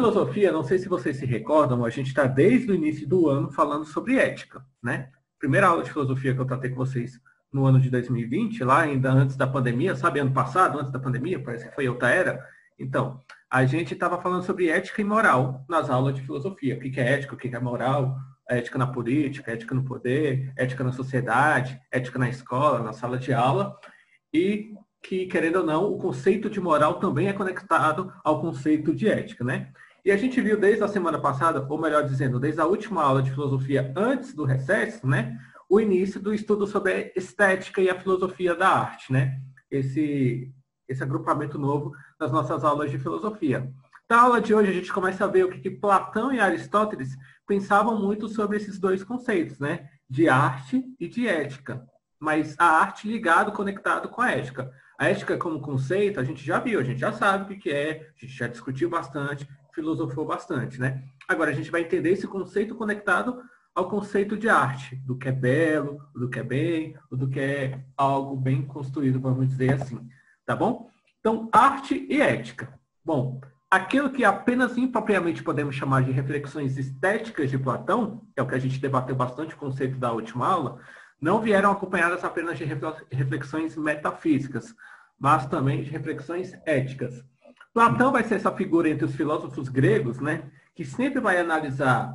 filosofia, não sei se vocês se recordam, a gente está desde o início do ano falando sobre ética, né? Primeira aula de filosofia que eu tratei com vocês no ano de 2020, lá ainda antes da pandemia, sabe, ano passado, antes da pandemia, parece que foi outra era. Então, a gente estava falando sobre ética e moral nas aulas de filosofia. O que é ética, o que é moral, ética na política, ética no poder, ética na sociedade, ética na escola, na sala de aula. E que, querendo ou não, o conceito de moral também é conectado ao conceito de ética, né? E a gente viu desde a semana passada, ou melhor dizendo, desde a última aula de filosofia antes do recesso, né? O início do estudo sobre a estética e a filosofia da arte, né? Esse agrupamento novo das nossas aulas de filosofia. Na aula de hoje a gente começa a ver o que Platão e Aristóteles pensavam muito sobre esses dois conceitos, né? De arte e de ética. Mas a arte ligado, conectado com a ética. A ética como conceito, a gente já viu, a gente já sabe o que é, a gente já discutiu bastante, filosofou bastante, né? Agora a gente vai entender esse conceito conectado ao conceito de arte, do que é belo, do que é bem, do que é algo bem construído, vamos dizer assim, tá bom? Então, arte e ética. Bom, aquilo que apenas impropriamente podemos chamar de reflexões estéticas de Platão, que é o que a gente debateu bastante o conceito da última aula, não vieram acompanhadas apenas de reflexões metafísicas, mas também de reflexões éticas. Platão vai ser essa figura entre os filósofos gregos, né, que sempre vai analisar,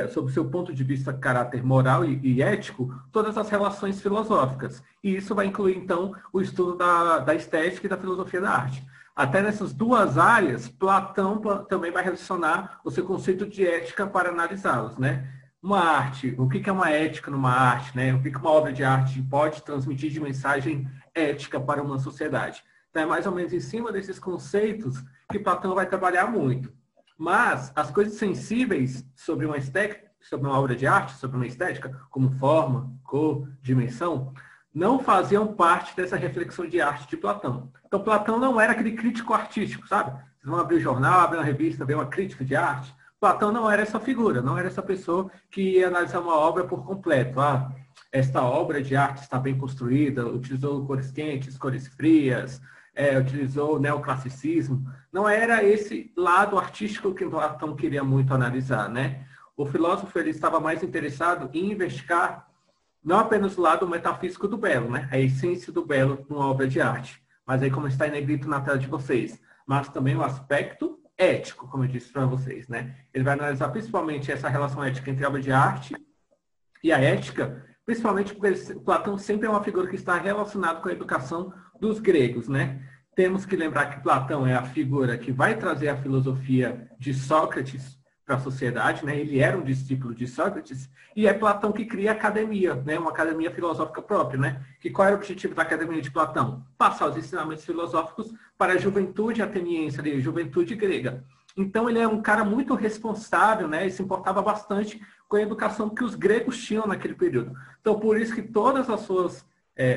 sob o seu ponto de vista caráter moral e ético, todas as relações filosóficas. E isso vai incluir, então, o estudo da estética e da filosofia da arte. Até nessas duas áreas, Platão também vai relacionar o seu conceito de ética para analisá-los, né? Uma arte, o que é uma ética numa arte, né? O que uma obra de arte pode transmitir de mensagem ética para uma sociedade. Então, é mais ou menos em cima desses conceitos que Platão vai trabalhar muito. Mas as coisas sensíveis sobre uma estética, sobre uma obra de arte, sobre uma estética, como forma, cor, dimensão, não faziam parte dessa reflexão de arte de Platão. Então, Platão não era aquele crítico artístico, sabe? Vocês vão abrir o jornal, abrir uma revista, ver uma crítica de arte. Platão não era essa figura, não era essa pessoa que ia analisar uma obra por completo. Ah, esta obra de arte está bem construída, utilizou cores quentes, cores frias, utilizou neoclassicismo. Não era esse lado artístico que Platão queria muito analisar, né? O filósofo ele estava mais interessado em investigar não apenas o lado metafísico do belo, né? A essência do belo numa obra de arte. Mas aí, como está em negrito na tela de vocês, mas também o aspecto ético, como eu disse para vocês, né? Ele vai analisar principalmente essa relação ética entre a obra de arte e a ética, principalmente porque Platão sempre é uma figura que está relacionada com a educação dos gregos, né? Temos que lembrar que Platão é a figura que vai trazer a filosofia de Sócrates para a sociedade, né? Ele era um discípulo de Sócrates e é Platão que cria a academia, né? Uma academia filosófica própria, né? Que qual era o objetivo da academia de Platão? Passar os ensinamentos filosóficos para a juventude ateniense, a juventude grega. Então ele é um cara muito responsável, né? E se importava bastante com a educação que os gregos tinham naquele período. Então por isso que todas as suas,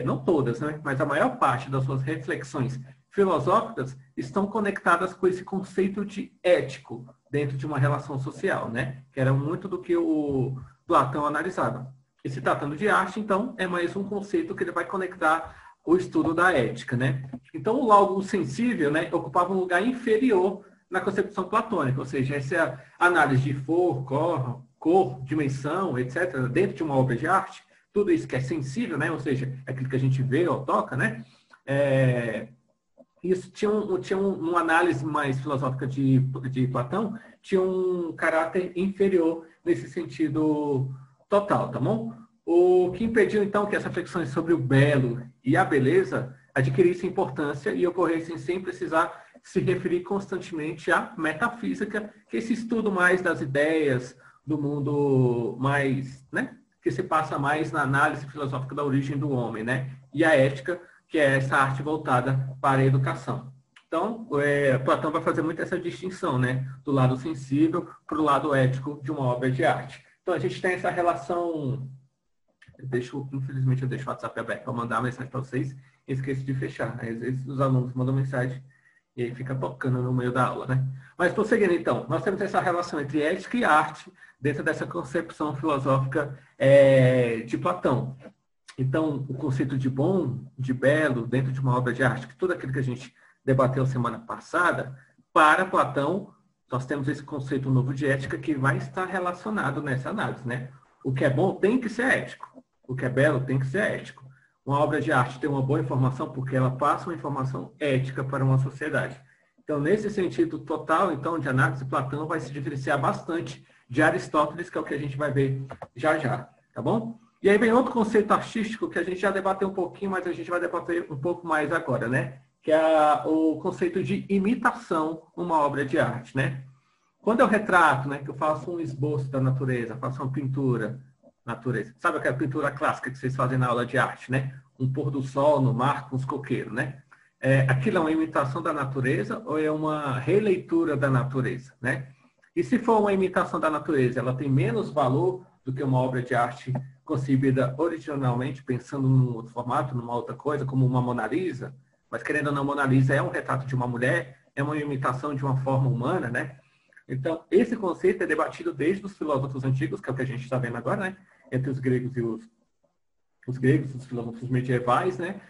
não todas, né? Mas a maior parte das suas reflexões filosóficas estão conectadas com esse conceito de ético dentro de uma relação social, né? Que era muito do que o Platão analisava. E se tratando de arte, então, é mais um conceito que ele vai conectar o estudo da ética, né? Então, o laudo sensível, né, ocupava um lugar inferior na concepção platônica, ou seja, essa análise de cor, dimensão, etc., dentro de uma obra de arte, tudo isso que é sensível, né? Ou seja, é aquilo que a gente vê ou toca, né? Isso tinha uma análise mais filosófica de Platão, tinha um caráter inferior nesse sentido total, tá bom? O que impediu, então, que essas reflexões sobre o belo e a beleza adquirissem importância e ocorressem sem precisar se referir constantemente à metafísica, que é esse estudo mais das ideias, do mundo mais, né? Que se passa mais na análise filosófica da origem do homem, né? E a ética, que é essa arte voltada para a educação. Então, Platão vai fazer muito essa distinção, né? Do lado sensível para o lado ético de uma obra de arte. Então, a gente tem essa relação... Infelizmente, eu deixo o WhatsApp aberto para mandar uma mensagem para vocês e esqueço de fechar. Às vezes, os alunos mandam mensagem e aí fica tocando no meio da aula, né? Mas, prosseguindo, então, nós temos essa relação entre ética e arte dentro dessa concepção filosófica de Platão. Então, o conceito de bom, de belo, dentro de uma obra de arte, que tudo aquilo que a gente debateu semana passada, para Platão, nós temos esse conceito novo de ética que vai estar relacionado nessa análise, né? O que é bom tem que ser ético. O que é belo tem que ser ético. Uma obra de arte tem uma boa informação porque ela passa uma informação ética para uma sociedade. Então, nesse sentido total, então, de análise, Platão vai se diferenciar bastante de Aristóteles, que é o que a gente vai ver já já, tá bom? E aí vem outro conceito artístico que a gente já debateu um pouquinho, mas a gente vai debater um pouco mais agora, né? Que é o conceito de imitação numa obra de arte, né? Quando eu retrato, né, que eu faço um esboço da natureza, faço uma pintura, natureza, sabe aquela pintura clássica que vocês fazem na aula de arte, né? Um pôr do sol no mar com os coqueiros, né? Aquilo é uma imitação da natureza ou é uma releitura da natureza, né? E se for uma imitação da natureza, ela tem menos valor do que uma obra de arte concebida originalmente, pensando num outro formato, numa outra coisa, como uma Mona Lisa, mas querendo ou não, Mona Lisa é um retrato de uma mulher, é uma imitação de uma forma humana, né? Então, esse conceito é debatido desde os filósofos antigos, que é o que a gente está vendo agora, né? Entre os gregos e os gregos, os filósofos medievais, né?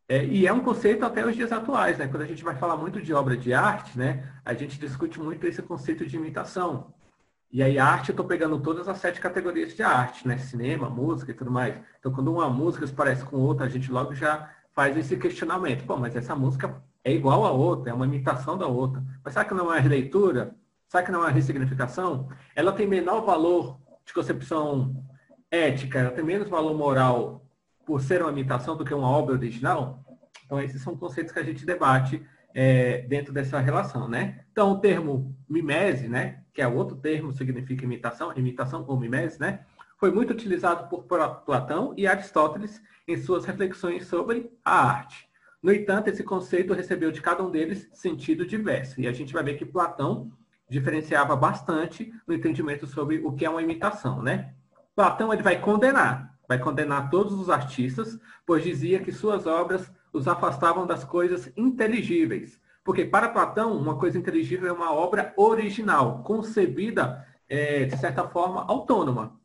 E é um conceito até os dias atuais, né? Quando a gente vai falar muito de obra de arte, né? A gente discute muito esse conceito de imitação. E aí, a arte, eu estou pegando todas as 7 categorias de arte, né? Cinema, música e tudo mais. Então, quando uma música se parece com outra, a gente logo já faz esse questionamento. Pô, mas essa música é igual a outra, é uma imitação da outra. Mas será que não é uma releitura? Será que não é uma ressignificação? Ela tem menor valor de concepção ética, ela tem menos valor moral por ser uma imitação do que uma obra original? Então, esses são conceitos que a gente debate dentro dessa relação, né? Então, o termo mimese, né, que é outro termo que significa imitação ou mimese, né, foi muito utilizado por Platão e Aristóteles em suas reflexões sobre a arte. No entanto, esse conceito recebeu de cada um deles sentido diverso. E a gente vai ver que Platão diferenciava bastante no entendimento sobre o que é uma imitação, né? Platão ele vai condenar todos os artistas, pois dizia que suas obras os afastavam das coisas inteligíveis. Porque para Platão, uma coisa inteligível é uma obra original, concebida, de certa forma, autônoma,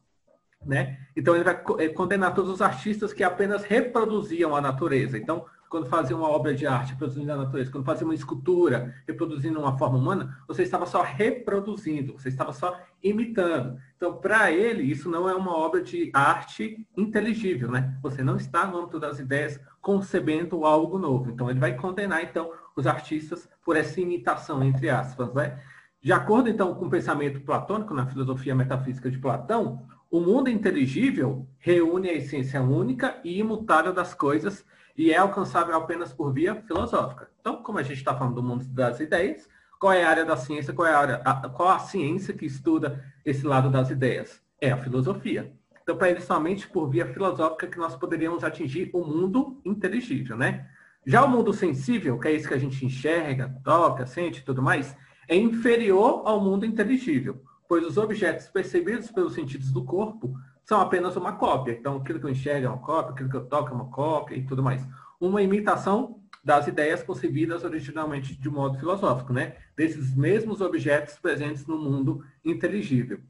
né? Então ele vai condenar todos os artistas que apenas reproduziam a natureza. Então, quando fazia uma obra de arte reproduzindo a natureza, quando fazia uma escultura reproduzindo uma forma humana, você estava só reproduzindo, você estava só imitando. Então, para ele, isso não é uma obra de arte inteligível, né? Você não está no âmbito das ideias concebendo algo novo. Então, ele vai condenar, então, os artistas por essa imitação, entre aspas, né? De acordo, então, com o pensamento platônico, na filosofia metafísica de Platão, o mundo inteligível reúne a essência única e imutável das coisas e é alcançável apenas por via filosófica. Então, como a gente está falando do mundo das ideias, qual é a área da ciência, qual a ciência que estuda esse lado das ideias? É a filosofia. Então, para ele, somente por via filosófica que nós poderíamos atingir o mundo inteligível, né? Já o mundo sensível, que é isso que a gente enxerga, toca, sente e tudo mais, é inferior ao mundo inteligível, pois os objetos percebidos pelos sentidos do corpo são apenas uma cópia. Então, aquilo que eu enxergo é uma cópia, aquilo que eu toco é uma cópia e tudo mais. Uma imitação das ideias concebidas originalmente de modo filosófico, né? Desses mesmos objetos presentes no mundo inteligível.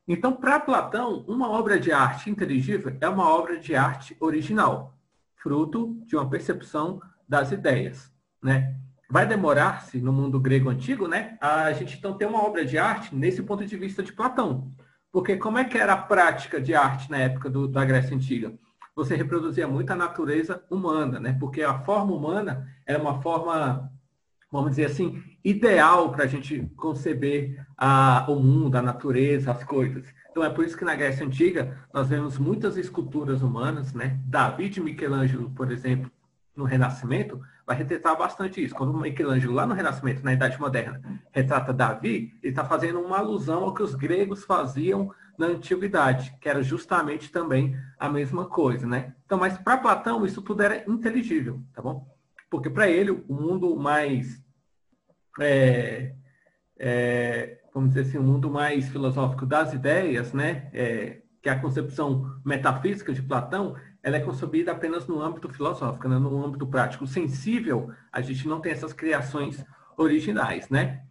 Então, para Platão, uma obra de arte inteligível é uma obra de arte original, fruto de uma percepção das ideias, né? Vai demorar-se no mundo grego antigo, né? A gente então tem uma obra de arte nesse ponto de vista de Platão. Porque como é que era a prática de arte na época da Grécia Antiga? Você reproduzia muito a natureza humana, né? Porque a forma humana era uma forma, vamos dizer assim, ideal para a gente conceber o mundo, a natureza, as coisas. Então é por isso que na Grécia Antiga nós vemos muitas esculturas humanas, né? Davi de Michelangelo, por exemplo, no Renascimento, vai retratar bastante isso. Quando o Michelangelo, lá no Renascimento, na Idade Moderna, retrata Davi, ele está fazendo uma alusão ao que os gregos faziam na Antiguidade, que era justamente também a mesma coisa, né? Então, mas para Platão, isso tudo era inteligível, tá bom? Porque para ele, o mundo mais, vamos dizer assim, o mundo mais filosófico das ideias, né? Que é a concepção metafísica de Platão, ela é concebida apenas no âmbito filosófico, né? No âmbito prático. O sensível, a gente não tem essas criações originais, né?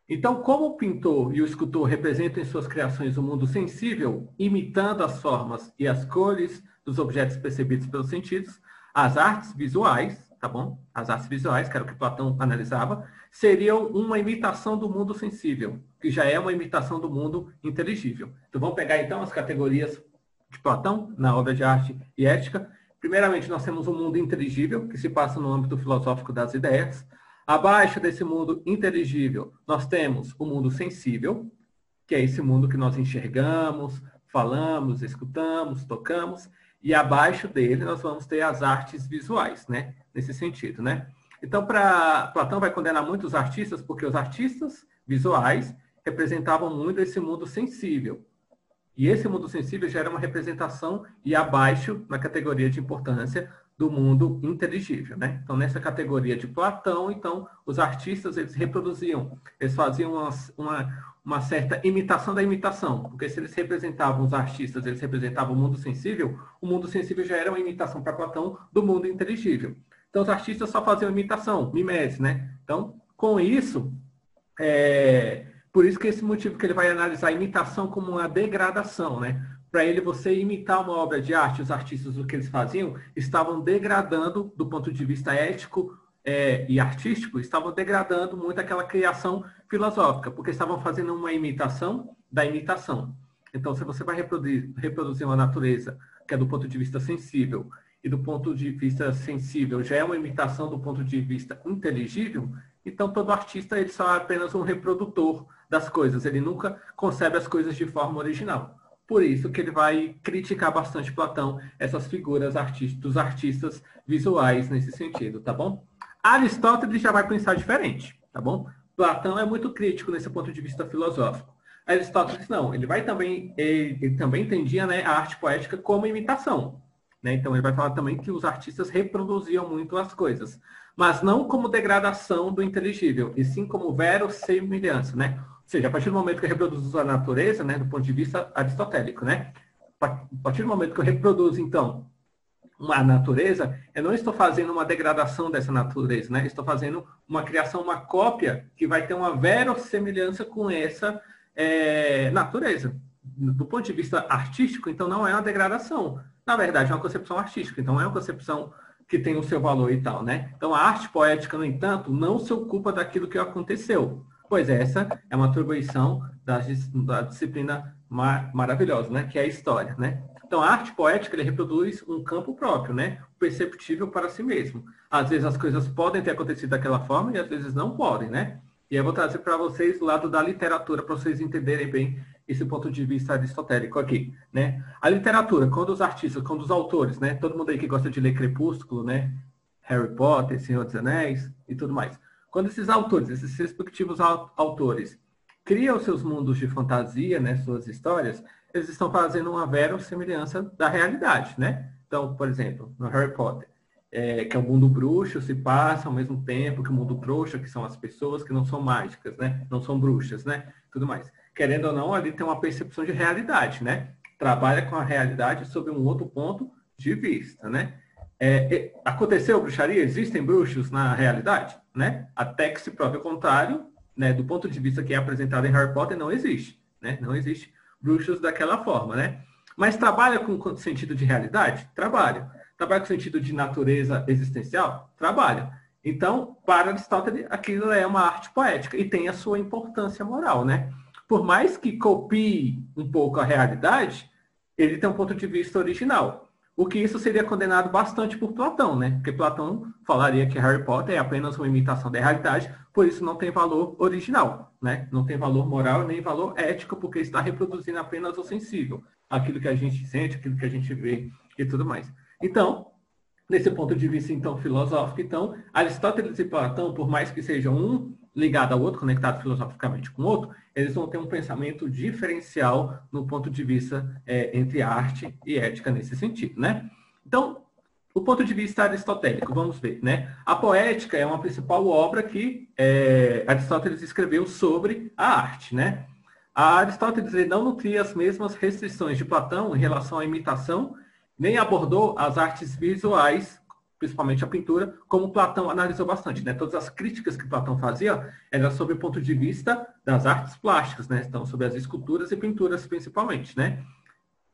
Então, como o pintor e o escultor representam em suas criações o mundo sensível, imitando as formas e as cores dos objetos percebidos pelos sentidos, as artes visuais, tá bom? As artes visuais, que era o que Platão analisava, seriam uma imitação do mundo sensível, que já é uma imitação do mundo inteligível. Então vamos pegar então as categorias de Platão na obra de Arte e Ética. Primeiramente, nós temos o mundo inteligível, que se passa no âmbito filosófico das ideias. Abaixo desse mundo inteligível, nós temos o mundo sensível, que é esse mundo que nós enxergamos, falamos, escutamos, tocamos. E abaixo dele nós vamos ter as artes visuais, né? Nesse sentido, né? Então, Platão vai condenar muitos artistas, porque os artistas visuais representavam muito esse mundo sensível. E esse mundo sensível já era uma representação e abaixo, na categoria de importância, do mundo inteligível, né? Então, nessa categoria de Platão, então, os artistas, eles reproduziam, eles faziam uma certa imitação da imitação, porque se eles representavam os artistas, eles representavam o mundo sensível já era uma imitação para Platão do mundo inteligível. Então, os artistas só faziam imitação, mimese, né? Então, com isso, por isso que esse motivo que ele vai analisar a imitação como uma degradação, né? Para ele, você imitar uma obra de arte, os artistas, o que eles faziam, estavam degradando, do ponto de vista ético e artístico, estavam degradando muito aquela criação filosófica, porque estavam fazendo uma imitação da imitação. Então, se você vai reproduzir uma natureza que é do ponto de vista sensível, e do ponto de vista sensível já é uma imitação do ponto de vista inteligível, então todo artista ele só é apenas um reprodutor das coisas, ele nunca concebe as coisas de forma original. Por isso que ele vai criticar bastante Platão, essas figuras dos artistas visuais nesse sentido, tá bom? Aristóteles já vai pensar diferente, tá bom? Platão é muito crítico nesse ponto de vista filosófico. Aristóteles não, ele também entendia, né, a arte poética como imitação, né? Então ele vai falar também que os artistas reproduziam muito as coisas, mas não como degradação do inteligível, e sim como verossimilhança, né? Ou seja, a partir do momento que eu reproduzo a natureza, né, do ponto de vista aristotélico, né? A partir do momento que eu reproduzo, então, uma natureza, eu não estou fazendo uma degradação dessa natureza, né? Estou fazendo uma criação, uma cópia que vai ter uma verossimilhança com essa natureza. Do ponto de vista artístico, então, não é uma degradação. Na verdade, é uma concepção artística, então é uma concepção que tem o seu valor e tal, né? Então, a arte poética, no entanto, não se ocupa daquilo que aconteceu, pois essa é uma atribuição da disciplina maravilhosa, né? Que é a história, né? Então, a arte poética, ele reproduz um campo próprio, né? Perceptível para si mesmo. Às vezes as coisas podem ter acontecido daquela forma e às vezes não podem, né? E eu vou trazer para vocês o lado da literatura, para vocês entenderem bem esse ponto de vista aristotélico aqui, né? A literatura, quando os artistas, quando os autores, né? Todo mundo aí que gosta de ler Crepúsculo, né? Harry Potter, Senhor dos Anéis e tudo mais. Quando esses autores, esses respectivos autores, criam seus mundos de fantasia, né? Suas histórias, eles estão fazendo uma verossimilhança da realidade, né? Então, por exemplo, no Harry Potter, que é o mundo bruxo, se passa ao mesmo tempo que o mundo trouxa, que são as pessoas que não são mágicas, né? Não são bruxas, né? Tudo mais. Querendo ou não, ali tem uma percepção de realidade, né? Trabalha com a realidade sob um outro ponto de vista, né? Aconteceu bruxaria? Existem bruxos na realidade, né? Até que se prove o contrário, né? Do ponto de vista que é apresentado em Harry Potter, não existe, né? Não existe bruxos daquela forma, né? Mas trabalha com sentido de realidade? Trabalha. Trabalha com sentido de natureza existencial? Trabalha. Então, para Aristóteles, aquilo é uma arte poética e tem a sua importância moral, né? Por mais que copie um pouco a realidade, ele tem um ponto de vista original. O que isso seria condenado bastante por Platão, né? Porque Platão falaria que Harry Potter é apenas uma imitação da realidade, por isso não tem valor original, né? Não tem valor moral nem valor ético, porque está reproduzindo apenas o sensível, aquilo que a gente sente, aquilo que a gente vê e tudo mais. Então, nesse ponto de vista então filosófico, então, Aristóteles e Platão, por mais que sejam um ligado ao outro, conectado filosoficamente com o outro, eles vão ter um pensamento diferencial no ponto de vista entre arte e ética nesse sentido, né? Então, o ponto de vista aristotélico, vamos ver, né? A poética é uma principal obra que Aristóteles escreveu sobre a arte, né? A Aristóteles ele não nutria as mesmas restrições de Platão em relação à imitação, nem abordou as artes visuais, principalmente a pintura, como Platão analisou bastante, né? Todas as críticas que Platão fazia eram sobre o ponto de vista das artes plásticas, né? Então, sobre as esculturas e pinturas, principalmente, né?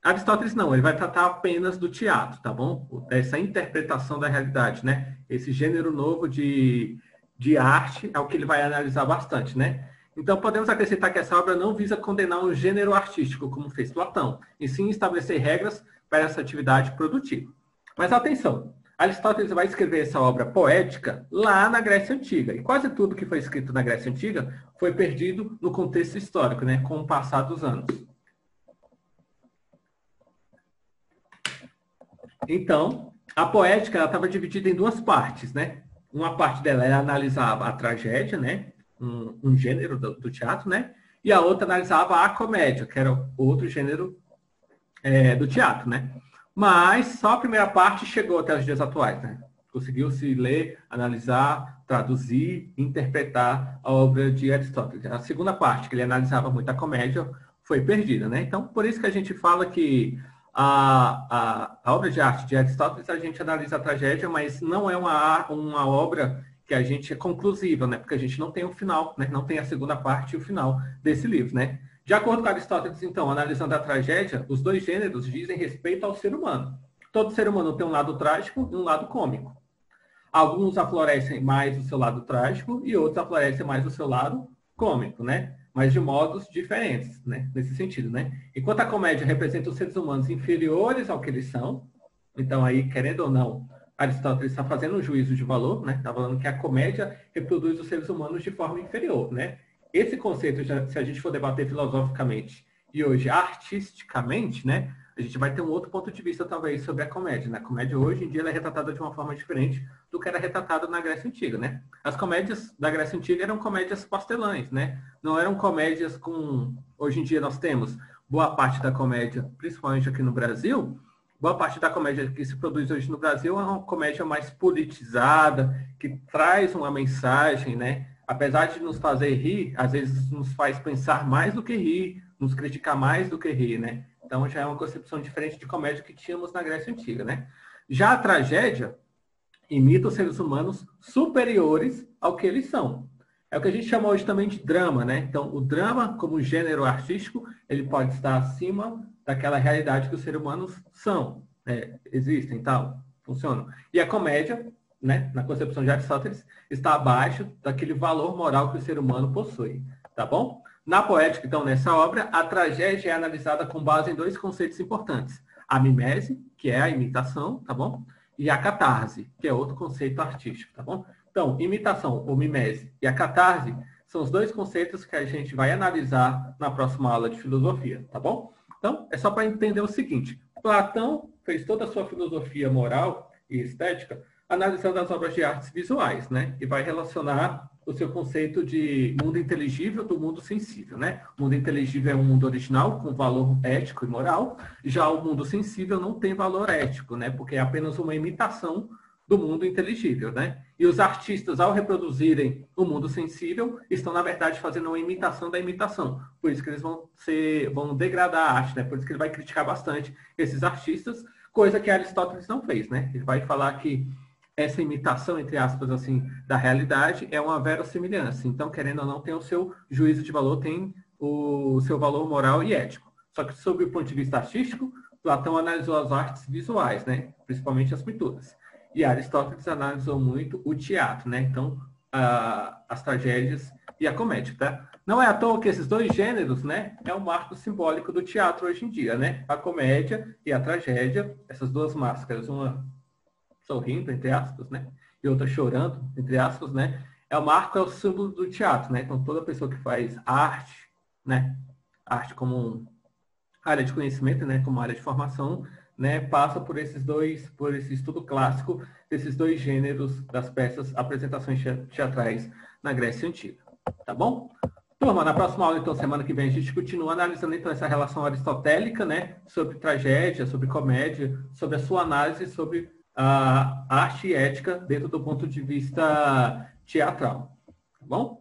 Aristóteles não, ele vai tratar apenas do teatro, tá bom? Essa interpretação da realidade, né? Esse gênero novo de arte é o que ele vai analisar bastante, né? Então, podemos acrescentar que essa obra não visa condenar um gênero artístico, como fez Platão, e sim estabelecer regras para essa atividade produtiva. Mas atenção, Aristóteles vai escrever essa obra poética lá na Grécia Antiga, e quase tudo que foi escrito na Grécia Antiga foi perdido no contexto histórico, né? Com o passar dos anos. Então, a poética estava dividida em duas partes, né? Uma parte dela era analisava a tragédia, né? Um gênero do teatro, né? E a outra analisava a comédia, que era outro gênero do teatro, né? Mas só a primeira parte chegou até os dias atuais, né? Conseguiu-se ler, analisar, traduzir, interpretar a obra de Aristóteles. A segunda parte, que ele analisava muito a comédia, foi perdida, né? Então, por isso que a gente fala que a obra de arte de Aristóteles, a gente analisa a tragédia, mas não é uma obra que a gente é conclusiva, né? Porque a gente não tem o final, né? Não tem a segunda parte e o final desse livro, né? De acordo com Aristóteles, então, analisando a tragédia, os dois gêneros dizem respeito ao ser humano. Todo ser humano tem um lado trágico e um lado cômico. Alguns aflorescem mais o seu lado trágico e outros aflorescem mais o seu lado cômico, né? Mas de modos diferentes, né? Nesse sentido, né? Enquanto a comédia representa os seres humanos inferiores ao que eles são, então aí, querendo ou não, Aristóteles está fazendo um juízo de valor, né? Está falando que a comédia reproduz os seres humanos de forma inferior, né? Esse conceito, se a gente for debater filosoficamente e hoje artisticamente, né? A gente vai ter um outro ponto de vista, talvez, sobre a comédia, né? A comédia, hoje em dia, ela é retratada de uma forma diferente do que era retratada na Grécia Antiga, né? As comédias da Grécia Antiga eram comédias pastelãs, né? Não eram comédias com... Hoje em dia, nós temos boa parte da comédia, principalmente aqui no Brasil, boa parte da comédia que se produz hoje no Brasil é uma comédia mais politizada, que traz uma mensagem, né? Apesar de nos fazer rir, às vezes nos faz pensar mais do que rir, nos criticar mais do que rir, né? Então já é uma concepção diferente de comédia que tínhamos na Grécia Antiga, né? Já a tragédia imita os seres humanos superiores ao que eles são. É o que a gente chama hoje também de drama, né? Então, o drama, como gênero artístico, ele pode estar acima daquela realidade que os seres humanos são, existem e tal, funcionam. E a comédia, né, na concepção de Aristóteles, está abaixo daquele valor moral que o ser humano possui, tá bom? Na poética, então, nessa obra, a tragédia é analisada com base em dois conceitos importantes. A mimese, que é a imitação, tá bom? E a catarse, que é outro conceito artístico, tá bom? Então, imitação ou mimese e a catarse são os dois conceitos que a gente vai analisar na próxima aula de filosofia, tá bom? Então, é só para entender o seguinte. Platão fez toda a sua filosofia moral e estética analisando as obras de artes visuais, né? E vai relacionar o seu conceito de mundo inteligível do mundo sensível, né? O mundo inteligível é um mundo original com valor ético e moral, já o mundo sensível não tem valor ético, né? Porque é apenas uma imitação do mundo inteligível, né? E os artistas, ao reproduzirem o mundo sensível, estão, na verdade, fazendo uma imitação da imitação. Por isso que eles vão degradar a arte, né? Por isso que ele vai criticar bastante esses artistas, coisa que Aristóteles não fez, né? Ele vai falar que essa imitação, entre aspas, assim, da realidade é uma verossimilhança. Então, querendo ou não, tem o seu juízo de valor, tem o seu valor moral e ético. Só que, sob o ponto de vista artístico, Platão analisou as artes visuais, né? Principalmente as pinturas. E Aristóteles analisou muito o teatro, né? Então, as tragédias e a comédia, tá? Não é à toa que esses dois gêneros, né, é um marco simbólico do teatro hoje em dia, né? A comédia e a tragédia, essas duas máscaras, uma sorrindo, entre aspas, né? E outra chorando, entre aspas, né? É o marco, é o símbolo do teatro, né? Então, toda pessoa que faz arte, né? Arte como área de conhecimento, né? Como área de formação, né? Passa por por esse estudo clássico desses dois gêneros das peças, apresentações teatrais na Grécia Antiga. Tá bom? Turma, na próxima aula, então, semana que vem, a gente continua analisando, então, essa relação aristotélica, né? Sobre tragédia, sobre comédia, sobre a sua análise, sobre a arte e ética dentro do ponto de vista teatral. Tá bom?